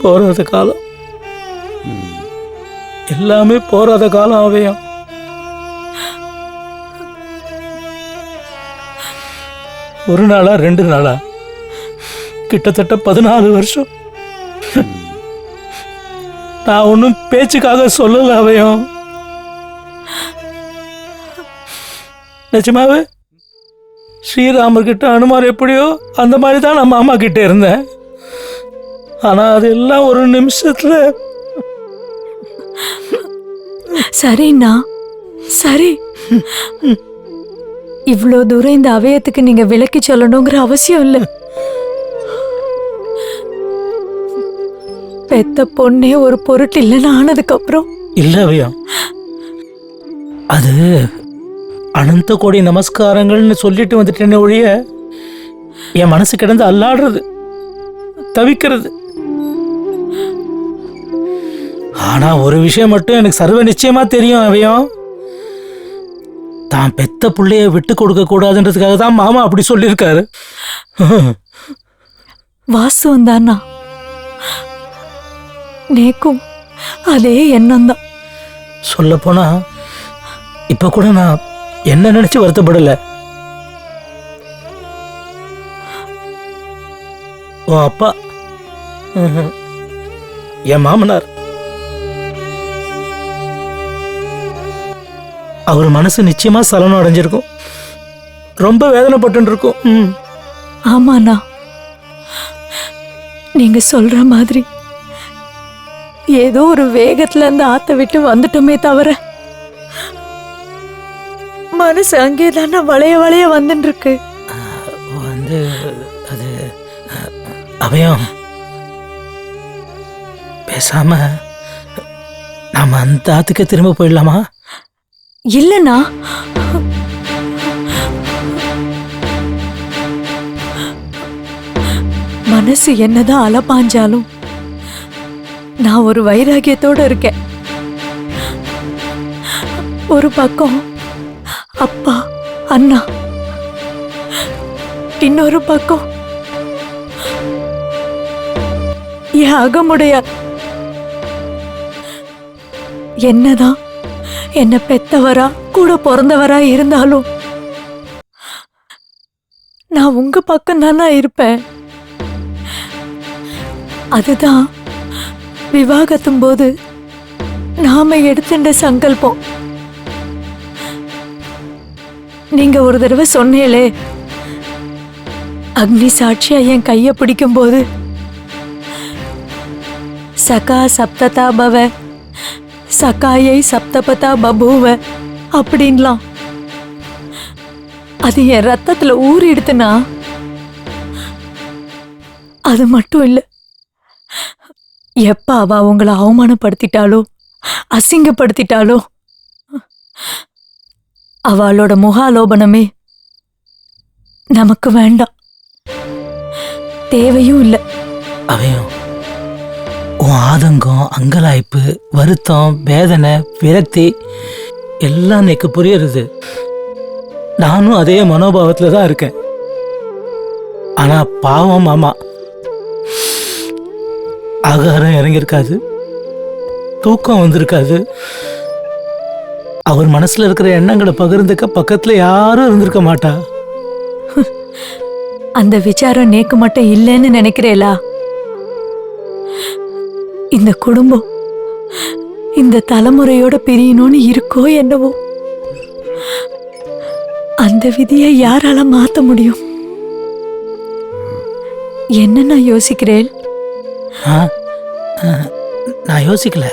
போராத காலம், எல்லாமே போராத காலம் அவையும். ஒரு நாளா 2 நாளா கிட்டத்தட்ட 14 வருஷம். நான் ஒன்றும் பேச்சுக்காக சொல்லல அவையும். நிஜமாவே ஸ்ரீராமர் கிட்ட அனுமார் எப்படியோ அந்த மாதிரி தான் நான் மாமா கிட்ட இருந்தேன். ஆனா அதெல்லாம் ஒரு நிமிஷத்துல. சரிண்ணா, சரி. இவ்வளோ தூரம் இந்த அவயத்துக்கு நீங்க விளக்கி சொல்லணுங்கிற அவசியம் இல்லை. பெத்த பொண்ணே ஒரு பொருட்டு இல்லைன்னு ஆனதுக்கு அப்புறம் இல்ல அவையம், அது அனந்த கோடி நமஸ்காரங்கள்னு சொல்லிட்டு வந்துட்டேன்னு ஒழிய என் மனசு கிடந்து அல்லாடுறது, தவிக்கிறது. ஆனா ஒரு விஷயம் மட்டும் எனக்கு சர்வ நிச்சயமா தெரியும் அவையும், தான் பெத்த பிள்ளைய விட்டு கொடுக்க கூடாதுன்றதுக்காக தான் மாமா அப்படி சொல்லியிருக்காரு. வாஸ்தவம் தானா? நேக்கும் அதே எண்ணம் தான். சொல்ல போனா இப்ப கூட நான் என்ன நினைச்சு வருத்தப்படல. உன் அப்பா, என் மாமனார், அவர் மனசு நிச்சயமா சலனம் அடைஞ்சிருக்கும், ரொம்ப வேதனைப்பட்டு இருக்கும். ஆமாண்ணா, நீங்க சொல்ற மாதிரி ஏதோ ஒரு வேகத்துல அந்த ஆத்த விட்டு வந்துட்டோமே தவிர மனசு அங்கேதானா வளைய வளைய வந்துட்டு இருக்கு. வந்து அது அவையம், பேசாம நாம அந்த ஆத்துக்கு திரும்ப போயிடலாமா? இல்லண்ணா, மனசு என்னதான் அலப்பாஞ்சாலும் நான் ஒரு வைராகியத்தோட இருக்கேன். ஒரு பக்கம் அப்பா அண்ணா, இன்னொரு பக்கம் என் அகமுடையார். என்னதான் என்ன பெத்தவரா கூட பிறந்தவரா இருந்தாலும் நான் உங்க பக்கம் தானா இருப்பேன். அதுதான் விவாகத்தும் போது நாம எடுத்துட்ட சங்கல்பம். நீங்க ஒரு தடவை சொன்னேலே, அக்னி சாட்சியா என் கைய பிடிக்கும் போது சகா சப்ததா பவ சகாயை சப்தபதா பபூவ அப்படின்லாம். அது என் ரத்தத்துல ஊறிடுத்துனா, அது மட்டும் இல்ல, எப்ப அவ உங்களை அவமானப்படுத்திட்டாலோ அசிங்கப்படுத்திட்டாலோ அவளோட முகாலோபனமே நமக்கு வேண்டாம், தேவையும் இல்லை. அவையும் உன் ஆதங்கம், அங்கலாய்ப்பு, வருத்தம், வேதனை, விரக்தி எல்லாம் எனக்கு புரியுறது. நானும் அதே மனோபாவத்துல தான் இருக்கேன். ஆனா பாவம் மாமா, ஆகாரம் இறங்கியிருக்காது, தூக்கம் வந்திருக்காது, அவர் மனசுல இருக்கிற எண்ணங்களை பகிர்ந்துக்க பக்கத்துல யாரும் இருந்திருக்க மாட்டா. அந்த விசாரம் நேக்கு மட்டும் இல்லைன்னு நினைக்கிறேலா? இந்த குடும்பம் இந்த தலைமுறையோட பிரியணும்னு இருக்கோ என்னவோ, அந்த விதியை யாரால மாத்த முடியும்? என்ன நான் யோசிக்கிறேன்? நான் யோசிக்கல,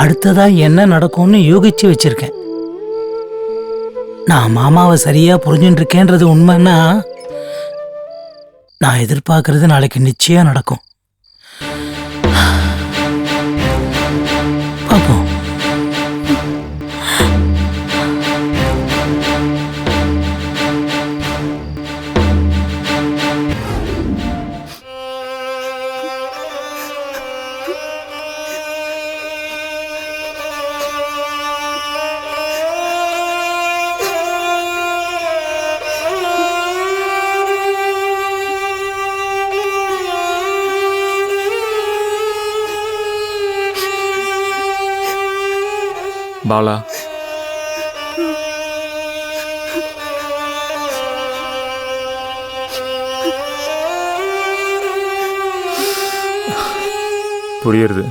அடுத்ததா என்ன நடக்கும்னு யோகிச்சு வச்சிருக்கேன். நான் மாமாவை சரியா புரிஞ்சுட்டு இருக்கேன்றது உண்மைன்னா, நான் எதிர்பார்க்கறது நாளைக்கு நிச்சயம் நடக்கும். பாப்போம். பாலா. புரியுறது.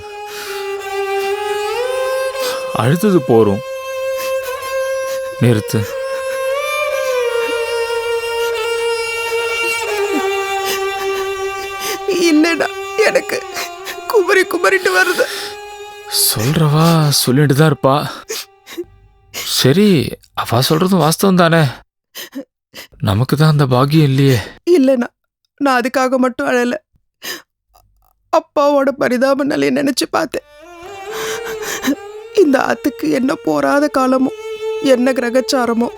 அழுத்தது போறோம், நிறுத்து. இல்லைடா, எனக்கு குமரிட்டு வருது. சொல்றவா சொல்லிட்டு தான் இருப்பா. சரி, அவ சொல்றதும் வாஸ்தவம் தானே. நமக்கு தான் அந்த பாக்கியம் இல்லையே. இல்லைண்ணா, நான் அதுக்காக மட்டும் அழல. அப்பாவோட பரிதாப நிலையை நினைச்சு பார்த்தேன். இந்த ஆத்துக்கு என்ன போராத காலமோ, என்ன கிரகச்சாரமோ,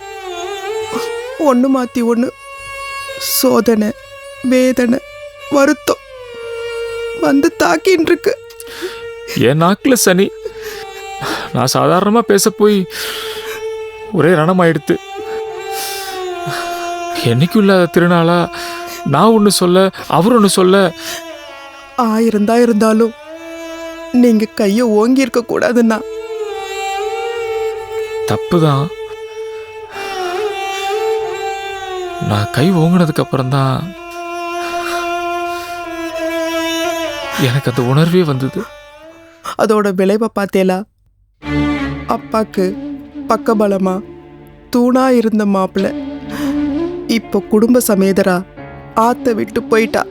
ஒன்று மாற்றி ஒன்று சோதனை, வேதனை, வருத்தம் வந்து தாக்கின்னு இருக்கு. என் நாக்கில் சனி. நான் சாதாரணமாக பேச போய் ஒரே ரணமாயிடுத்து. என்னைக்கும் இல்லாத திருநாளா நான் ஒன்று சொல்ல, அவர் ஒன்று சொல்ல. இருந்தாலும் நீங்க கையை ஓங்கி இருக்க கூடாதுன்னா. தப்புதான். நான் கை ஓங்கினதுக்கு அப்புறம்தான் எனக்கு அந்த உணர்வே வந்தது. அதோட விளைவை பார்த்தேலா? அப்பாக்கு பக்கபலமா தூணா இருந்த மாப்பிள்ள இப்போ குடும்ப சமேதரா ஆத்த விட்டு போயிட்டா.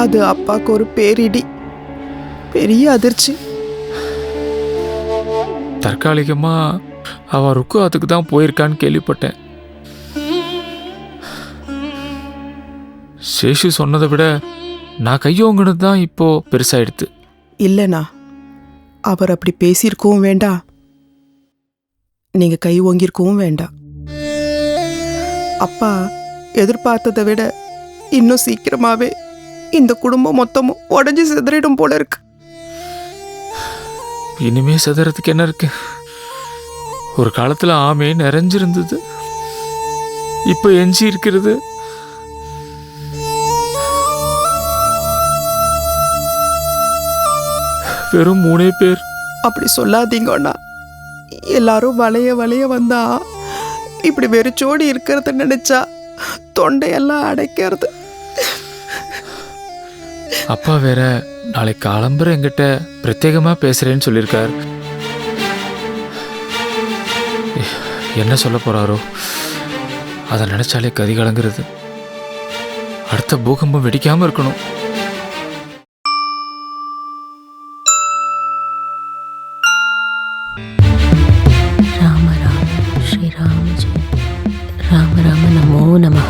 அது அப்பாக்கு ஒரு பேரிடி, பெரிய அதிர்ச்சி. தற்காலிகமா அவ ருக்கு அதுக்கு தான் போயிருக்கான்னு கேள்விப்பட்டேன். சேஷு சொன்னதை விட நான் கையோங்கினது தான் இப்போ பெருசாயிடுது. இல்லைண்ணா, அவர் அப்படி பேசியிருக்கவும் வேண்டாம், நீங்க கை ஓங்கியிருக்கவும் வேண்டாம். அப்பா எதிர்பார்த்ததை விட இன்னும் சீக்கிரமாவே இந்த குடும்பம் மொத்தமும் உடஞ்சி சிதறிடும் போல இருக்கு. இனிமே சிதறதுக்கு என்ன இருக்கு? ஒரு காலத்துல ஆமே நிறைஞ்சிருந்தது, இப்ப எஞ்சி இருக்கிறது வெறும் 3 பேர். அப்படி சொல்லாதீங்கன்னா, எல்லாரும் வளைய வந்தா இப்படி வெறிச்சோடி இருக்கிறத நினைச்சா தொண்டையெல்லாம் அடைக்கிறது. அப்பா வேற நாளைக்கு காலம்பர என்கிட்ட பிரத்யேகமா பேசுறேன்னு சொல்லியிருக்கார். என்ன சொல்ல போறாரோ அதை நினைச்சாலே கதி கலங்குறது. அடுத்த பூகம்பம் வெடிக்காம இருக்கணும். ராம ராம ஸ்ரீராம ஜெய ராம ராம நமோ நமः.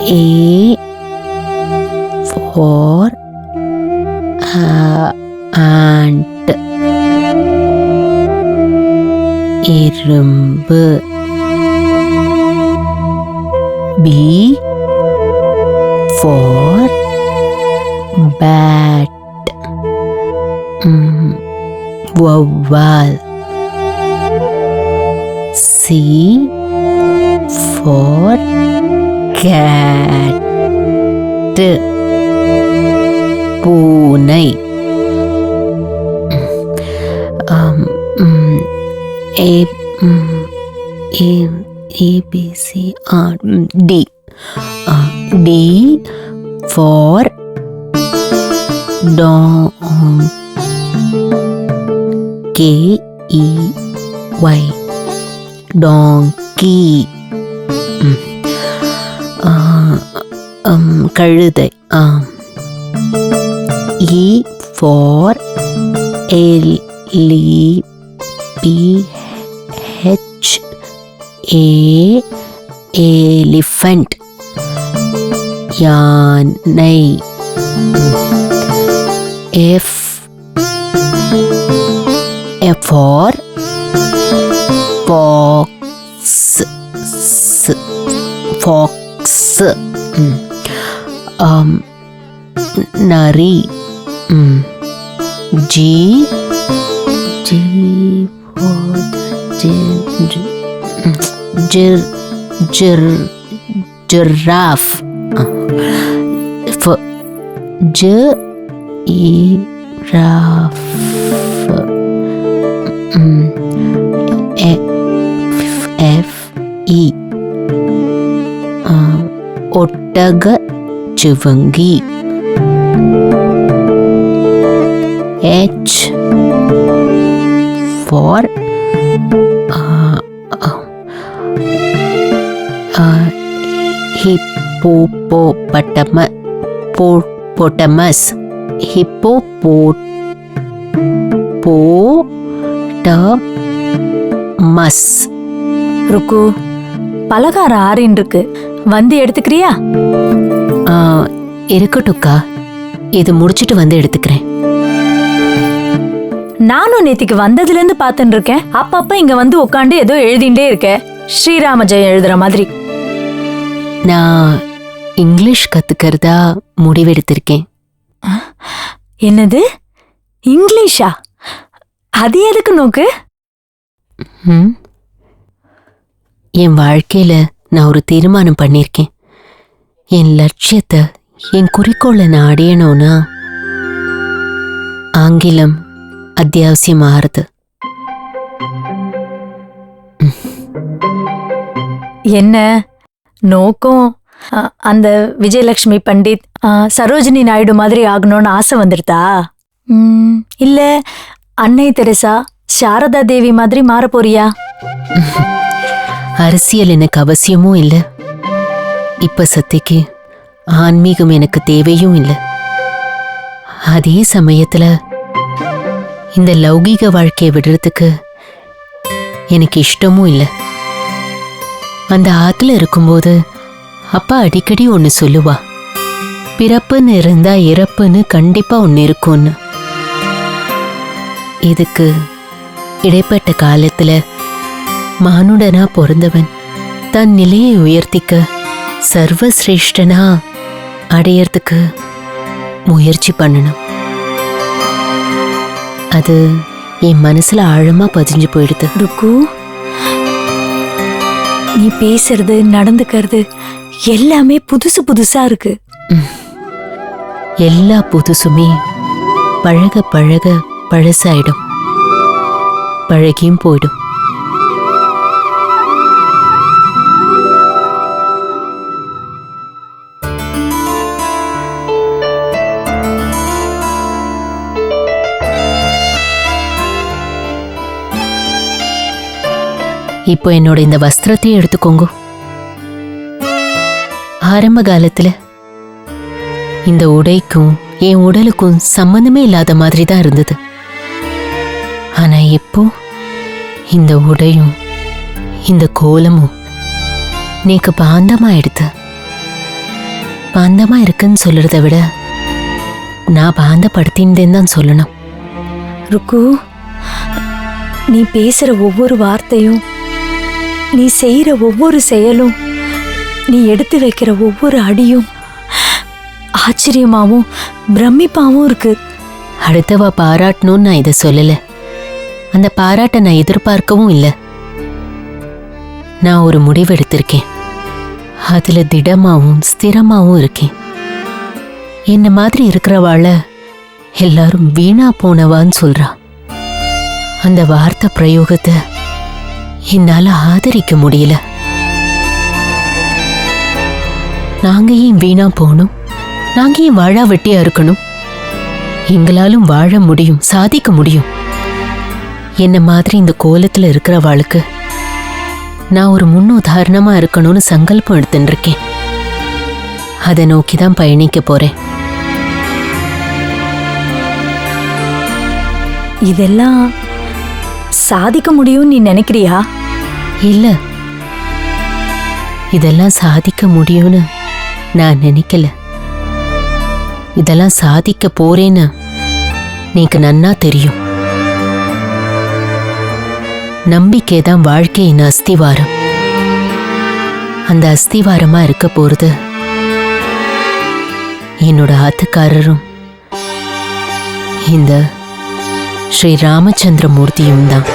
A for ant, எறும்பு. B for bat, வௌவால். C for cat, பூனை. A B C D. D for K-E-Y, donkey. கழுதை. E for elephant, யானை. F for fox, நரி. ஜி ஜி ஜிர் ஜிர் ஜிராஃப். ஜிராஃப். FE ஒட்டக Sivangi. H for hippopotamus. Hippopotamus. ருக்கு, பலகாரம் ஆறின்னு இருக்கு, வந்து எடுத்துக்கிறியா? இருக்கட்டும்க்கா, இது முடிச்சிட்டு வந்து எடுத்துக்கிறேன். நானும் நேத்திக்கு வந்ததுல இருந்து பாத்துட்டு இருக்கேன். அப்பப்ப இங்க வந்து உட்காந்து ஏதோ எழுதிண்டே இருக்க, ஸ்ரீராம ஜெயம் எழுதுற மாதிரி. நான் இங்கிலீஷ் கத்துக்கிறதா முடிவெடுத்திருக்கேன். என்னது, இங்கிலீஷா? அது எதுக்கு நோக்கு? என் வாழ்க்கையில நான் ஒரு தீர்மானம் பண்ணிருக்கேன். என் லட்சியத்தை, என் குறிக்கோளை நான் அடையணும்னா ஆங்கிலம் அத்தியாவசியமாகிறது. என்ன நோக்கம்? அந்த விஜயலட்சுமி பண்டித், சரோஜினி நாயுடு மாதிரி ஆகணும்னு ஆசை வந்துடுதா? இல்ல அன்னை தெரசா, சாரதா தேவி மாதிரி மாற போறியா? அரசியல் எனக்கு அவசியமும் இல்லை. இப்ப சத்திக்கு ஆன்மீகம் எனக்கு தேவையும் இல்லை. அதே சமயத்துல இந்த லௌகீக வாழ்க்கையை விடுறதுக்கு எனக்கு இஷ்டமும் இல்லை. அந்த ஆத்துல இருக்கும்போது அப்பா அடிக்கடி ஒன்னு சொல்லுவா, பிறப்புன்னு இருந்தா இறப்புன்னு கண்டிப்பா ஒன்னு இருக்கும்னு. இதுக்கு இடைப்பட்ட காலத்துல மானுடனா பிறந்தவன் தன் நிலையை உயர்த்திக்க, சர்வசிரேஷ்டனா அடையறதுக்கு முயற்சி பண்ணணும். அது என் மனசுல ஆழமா பதிஞ்சு போயிடுது. ருக்கு, நீ பேசுறது நடந்துக்கிறது எல்லாமே புதுசு புதுசா இருக்கு. எல்லா புதுசுமே பழக பழக பழசாயிடும், பழகியும் போயிடும். இப்போ என்னோட இந்த வஸ்திரத்தையும் எடுத்துக்கோங்க. ஆரம்ப காலத்துல இந்த உடைக்கும் என் உடலுக்கும் சம்பந்தமே இல்லாத மாதிரி தான் இருந்தது. ஆனா இப்போ இந்த உடையும் இந்த கோலமும் நீக்கு பாந்தமா எடுத்து, பாந்தமா இருக்குன்னு சொல்றதை விட நான் பாந்தப்படுத்தின்னு தான் சொல்லணும். ருக்கு, நீ பேசுற ஒவ்வொரு வார்த்தையும், நீ செய்யற ஒவ்வொரு செயலும், நீ எடுத்து வைக்கிற ஒவ்வொரு அடியும் ஆச்சரியமாவும் பிரமிப்பாவும் இருக்கு. அடுத்தவா பாராட்டணும்னு நான் இதை சொல்லல. அந்த பாராட்டை நான் எதிர்பார்க்கவும் இல்லை. நான் ஒரு முடிவு எடுத்திருக்கேன். அதுல திடமாவும் ஸ்திரமாவும் இருக்கேன். என்ன மாதிரி இருக்கிறவாள எல்லாரும் வீணா போனவான்னு சொல்றா. அந்த வார்த்தை பிரயோகத்தை என்னால ஆதரிக்க முடியல. நாங்க ஏன் வீணா போகணும்? நாங்க ஏன் வாழா வெட்டியா இருக்கணும்? எங்களாலும் வாழ முடியும், சாதிக்க முடியும். என்ன மாதிரி இந்த கோலத்துல இருக்கிறவாளுக்கு நான் ஒரு முன்னுதாரணமா இருக்கணும்னு சங்கல்பம் எடுத்துட்டு இருக்கேன். அதை நோக்கிதான் பயணிக்க போறேன். இதெல்லாம் சாதிக்க முடியும்னு நீ நினைக்கிறியா? இல்ல, இதெல்லாம் சாதிக்க முடியும்னு நான் நினைக்கல. இதெல்லாம் சாதிக்க போறேன்னு நீக்கு நன்னா தெரியும். நம்பிக்கை தான் வாழ்க்கையின் அஸ்திவாரம். அந்த அஸ்திவாரமா இருக்க போறது என்னோட ஆத்துக்காரரும் இந்த ஸ்ரீ ராமச்சந்திர மூர்த்தியும் தான்.